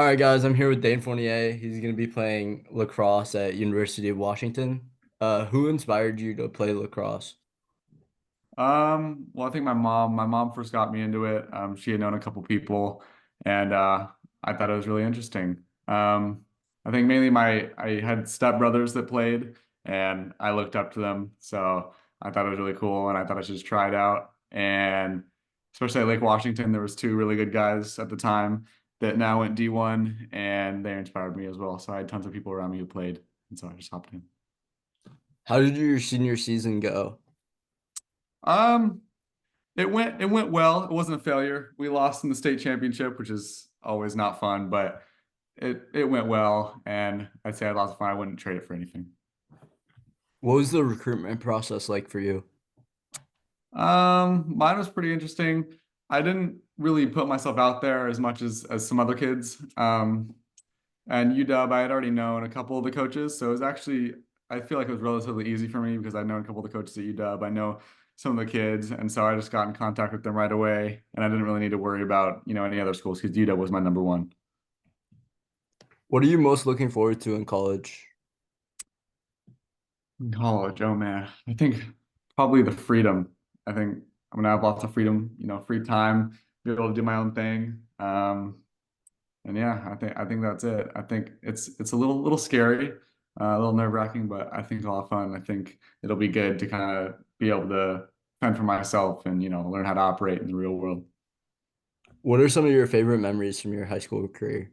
All right, guys, I'm here with Dane Fournier. He's going to be playing lacrosse at University of Washington. Who inspired you to play lacrosse? Well, I think my mom first got me into it. She had known a couple people and I thought it was really interesting. I think mainly I had stepbrothers that played and I looked up to them. So I thought it was really cool and I thought I should just try it out. And especially at Lake Washington, there was two really good guys at the time that now went D1 and they inspired me as well. So I had tons of people around me who played, and so I just hopped in. How did your senior season go? Um, it went well. It wasn't a failure. We lost in the state championship, which is always not fun, but it went well, and I'd say I had lots of fun. I wouldn't trade it for anything. What was the recruitment process like for you? Mine was pretty interesting. I didn't really put myself out there as much as some other kids. And UW, I had already known a couple of the coaches, so it was actually I feel like it was relatively easy for me because I'd known a couple of the coaches at UW. I know some of the kids, and so I just got in contact with them right away, and I didn't really need to worry about any other schools because UW was my number one. What are you most looking forward to in college? College, oh man. I think probably the freedom. I think I'm gonna have lots of freedom, free time, be able to do my own thing. And yeah, I think that's it. I think it's a little scary, a little nerve-wracking, but I think a lot of fun. I think it'll be good to kind of be able to fend for myself and learn how to operate in the real world. What are some of your favorite memories from your high school career?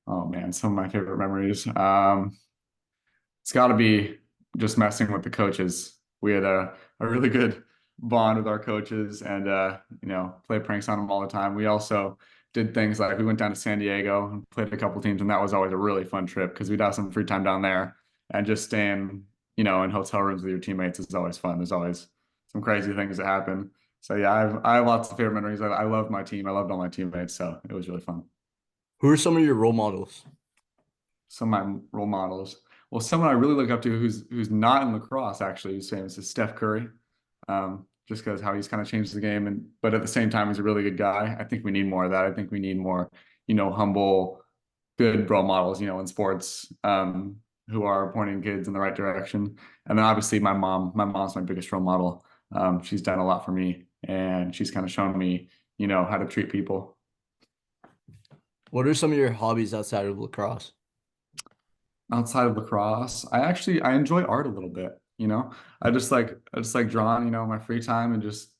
Oh man, some of my favorite memories. It's got to be just messing with the coaches. We had a really good bond with our coaches and play pranks on them all the time. We also did things like we went down to San Diego and played a couple teams, and that was always a really fun trip because we'd have some free time down there and just staying, in hotel rooms with your teammates is always fun. There's always some crazy things that happen. So yeah, I have lots of favorite memories. I loved my team. I loved all my teammates, so it was really fun. Who are some of your role models? Some of my role models. Well, someone I really look up to who's not in lacrosse actually, who's famous is Steph Curry. Just because how he's kind of changed the game, and but at the same time he's a really good guy. I think we need more of that. I think we need more, humble, good role models, in sports, who are pointing kids in the right direction. And then obviously my mom. My mom's my biggest role model. She's done a lot for me, and she's kind of shown me, how to treat people. What are some of your hobbies outside of lacrosse? Outside of lacrosse, I enjoy art a little bit, I just like drawing, in my free time and just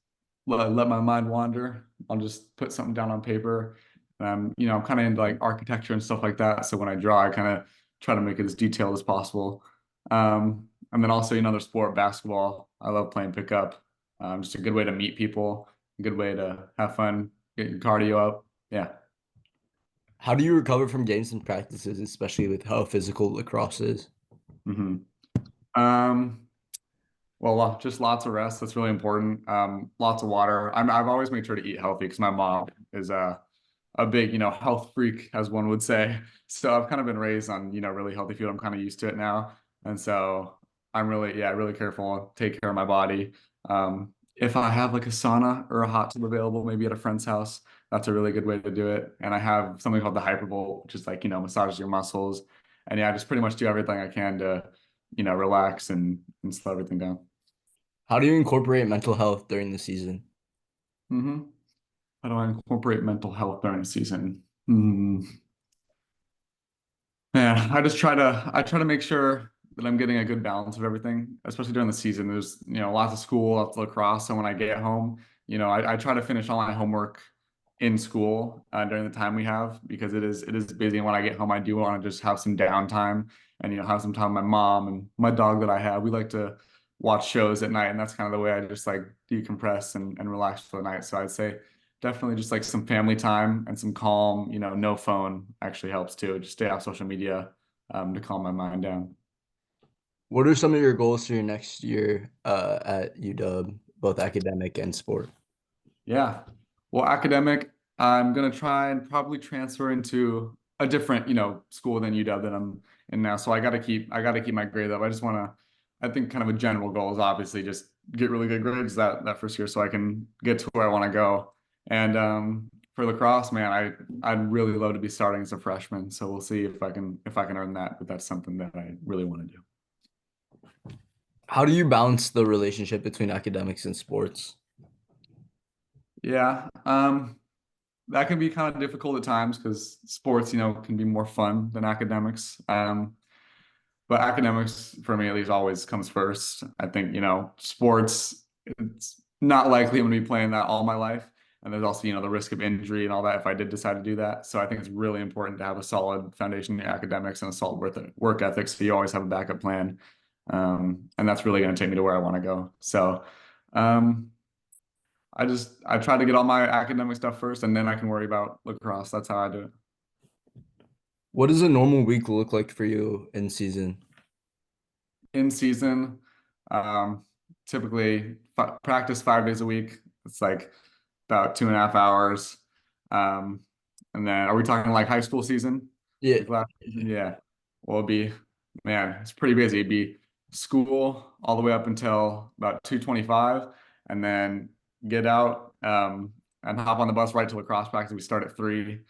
let my mind wander. I'll just put something down on paper. I'm kind of into like architecture and stuff like that. So when I draw, I kind of try to make it as detailed as possible. And then also, there's sport, basketball. I love playing pickup. Just a good way to meet people, a good way to have fun, get your cardio up. Yeah. How do you recover from games and practices, especially with how physical lacrosse is? hmm Um, Well, just lots of rest. That's really important. Lots of water. I've always made sure to eat healthy because my mom is a big, health freak, as one would say. So I've kind of been raised on, really healthy food. I'm kind of used to it now. And so I'm really, yeah, really careful, take care of my body. If I have like a sauna or a hot tub available, maybe at a friend's house, that's a really good way to do it. And I have something called the Hypervolt, which is like, massages your muscles. And yeah, I just pretty much do everything I can to, relax and slow everything down. How do you incorporate mental health during the season? hmm How do I incorporate mental health during the season? Hmm. Man, I try to make sure that I'm getting a good balance of everything, especially during the season. There's, lots of school, lots of lacrosse. So when I get home, I try to finish all my homework in school during the time we have because it is busy. And when I get home, I do want to just have some downtime and, have some time with my mom and my dog that I have. We like to watch shows at night, and that's kind of the way I just like decompress and relax for the night. So I'd say definitely just like some family time and some calm, no phone actually helps too. Just stay off social media to calm my mind down. What are some of your goals for your next year at UW, both academic and sport? Yeah. Well, academic, I'm gonna try and probably transfer into a different, school than UW that I'm in now. So I gotta keep my grade up. I think kind of a general goal is obviously just get really good grades that first year so I can get to where I want to go. And for lacrosse, man, I'd really love to be starting as a freshman. So we'll see if I can earn that, but that's something that I really want to do. How do you balance the relationship between academics and sports? Yeah, that can be kind of difficult at times because sports, can be more fun than academics. But academics, for me at least, always comes first. I think, sports, it's not likely I'm going to be playing that all my life. And there's also, the risk of injury and all that if I did decide to do that. So I think it's really important to have a solid foundation in academics and a solid work ethic. So you always have a backup plan. And that's really going to take me to where I want to go. So um, I try to get all my academic stuff first and then I can worry about lacrosse. That's how I do it. What does a normal week look like for you in season? In season, um, typically practice 5 days a week. It's like about 2.5 hours. Um, and then are we talking like high school season? Yeah. Like last season? Yeah. Well, man, it's pretty busy. It'd be school all the way up until about 2:25, and then get out and hop on the bus right to lacrosse practice. We start at 3,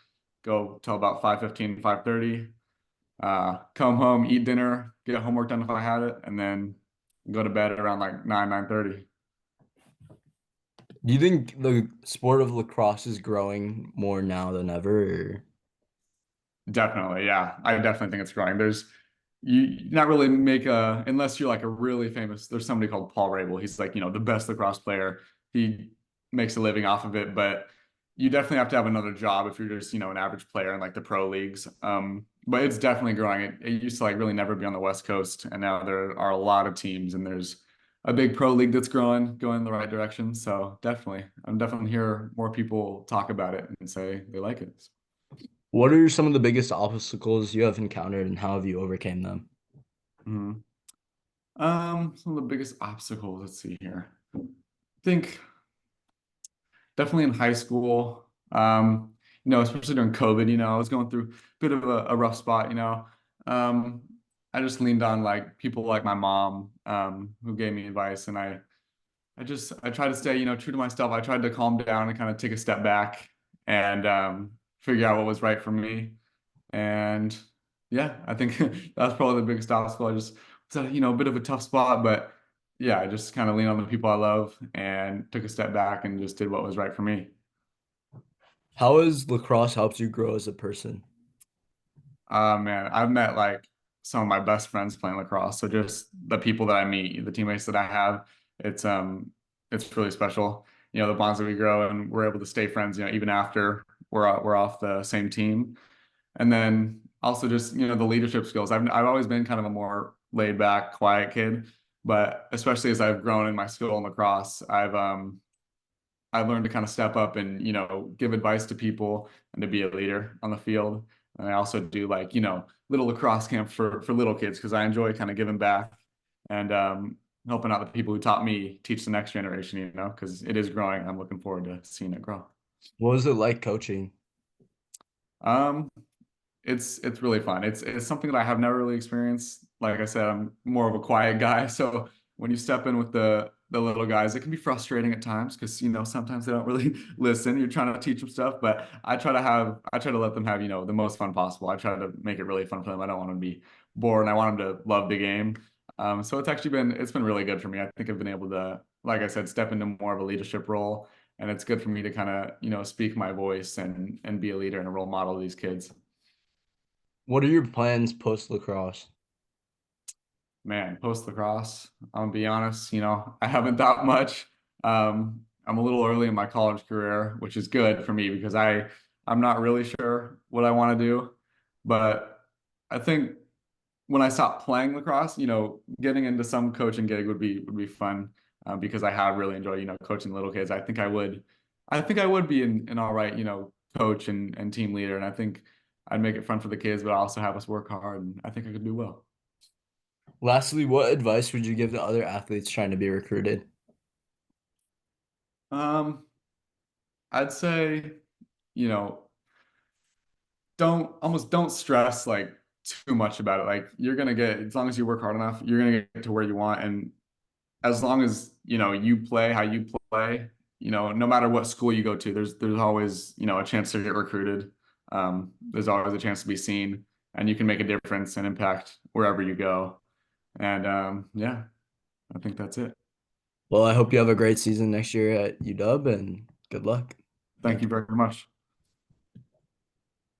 go till about 5:15, 5:30. Come home, eat dinner, get homework done if I had it, and then go to bed around like 9:30. Do you think the sport of lacrosse is growing more now than ever? Or- Definitely, yeah. I definitely think it's growing. You not really make a unless you're like a really famous. There's somebody called Paul Rabel. He's like, the best lacrosse player. He makes a living off of it, but you definitely have to have another job if you're just, an average player in like the pro leagues. But it's definitely growing. It used to like really never be on the West Coast, and now there are a lot of teams, and there's a big pro league that's going in the right direction. So definitely, I'm definitely hear more people talk about it and say they like it. What are some of the biggest obstacles you have encountered and how have you overcame them? Mhm. Some of the biggest obstacles, let's see here. I think definitely in high school, especially during COVID, I was going through a bit of a rough spot. Um, I just leaned on like people like my mom, who gave me advice, and I tried to stay, true to myself. I tried to calm down and kind of take a step back and figure out what was right for me. And yeah, I think that's probably the biggest obstacle. I just it's a bit of a tough spot, but yeah, I just kind of leaned on the people I love and took a step back and just did what was right for me. How has lacrosse helped you grow as a person? Man, I've met like some of my best friends playing lacrosse. So just the people that I meet, the teammates that I have, it's um it's really special. The bonds that we grow and we're able to stay friends, even after we're off the same team. And then also just, the leadership skills. I've always been kind of a more laid back, quiet kid, but especially as I've grown in my skill in lacrosse, I've learned to kind of step up and, give advice to people and to be a leader on the field. And I also do like, little lacrosse camps for little kids because I enjoy kind of giving back and helping out the people who taught me teach the next generation, because it is growing. I'm looking forward to seeing it grow. What was it like coaching? Um, it's really fun. It's something that I have never really experienced. Like I said, I'm more of a quiet guy, so when you step in with the little guys, it can be frustrating at times because sometimes they don't really listen. You're trying to teach them stuff, but I try to let them have the most fun possible. I try to make it really fun for them. I don't want them to be bored, and I want them to love the game. So it's been really good for me. I think I've been able to, like I said, step into more of a leadership role, and it's good for me to kind of speak my voice and be a leader and a role model to these kids. What are your plans post lacrosse? Man, post lacrosse, I'm gonna be honest, I haven't thought much. I'm a little early in my college career, which is good for me because I'm not really sure what I want to do. But I think when I stop playing lacrosse, getting into some coaching gig would be fun because I have really enjoyed, coaching little kids. I think I would be an all right, coach and team leader, and I think I'd make it fun for the kids, but also have us work hard, and I think I could do well. Lastly, what advice would you give to other athletes trying to be recruited? Um, I'd say, you know, don't stress like too much about it. Like you're gonna get, as long as you work hard enough, you're gonna get to where you want. And as long as, you play how you play, no matter what school you go to, there's always, a chance to get recruited. There's always a chance to be seen, and you can make a difference and impact wherever you go. And yeah, I think that's it. Well, I hope you have a great season next year at UW and good luck. Thank you very much.